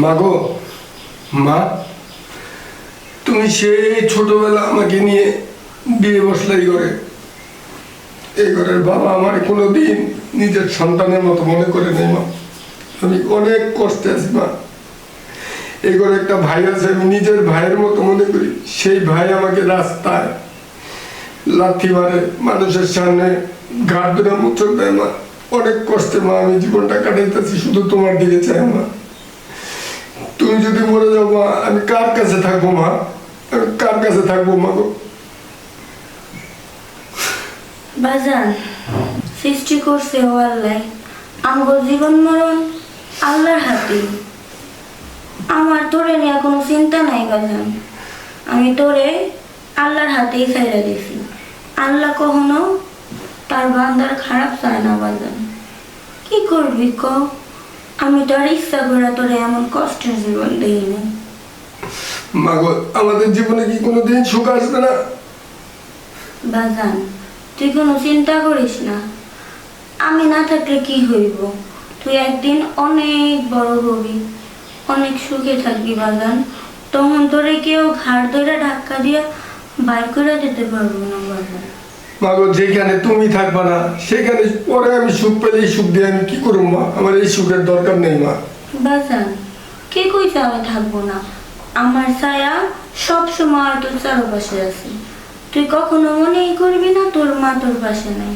মাগো, মা, তুমি সেই ছোটবেলা আমাকে নিয়ে বিয়ে বসলে এই ঘরের বাবা আমার কোনোদিন নিজের সন্তানের মতো মনে করে নেই মা। আমি অনেক কষ্টে আছি মা। এই ঘরে একটা ভাই আছে, আমি নিজের ভাইয়ের মতো মনে করি। সেই ভাই আমাকে রাস্তায় লাথি মারে, মানুষের সামনে ঘাট ধরে মুচড় দেয় মা। অনেক কষ্টে মা আমি জীবনটা কাটাইতেছি, শুধু তোমার দিকে চাই মা। তুমি যদি মরে যাও মা, আমি কার কাছে থাকবো মা? আমি কার কাছে থাকবো মা গো? বাজান, সৃষ্টি করছে ও আল্লাহ। আমার জীবন মরণ আল্লাহর হাতে। আমার তোরে নিয়ে কোনো চিন্তা নাই বাজান। আমি তোরে আল্লাহর হাতেই ছেড়ে দিছি। আল্লাহ কখনো তার বান্দার খারাপ চায় না বাজান। কি করবি ক? আমি তো আর ইচ্ছা করে তোরে এমন কষ্টের জীবন দেইনি। মা গো, আমাদের জীবনে কি কোনোদিন সুখ আসবে না? বাজান, তুই কোনো চিন্তা করিস না। আমি না থাকলে কি হইব? তুই একদিন অনেক বড় হবি, অনেক সুখে থাকবি বাজান। তখন তোরে কেউ ঘাড় ধরে ধাক্কা দিয়ে বাইর করে দিতে পারবো না বাজান। মা গো, যেখানে তুমি থাকবা না সেখানে পরে আমি সুখ পেলে এই সুখ দিয়ে আমি কি করবো মা? আমার এই সুখের দরকার নেই মা। বাজান, কে কইছে আমি থাকবো না? আমার ছায়া সব সময় তোর চারপাশে আছে। তুই কখনো মনেই করবি না তোর মা তোর পাশে নাই।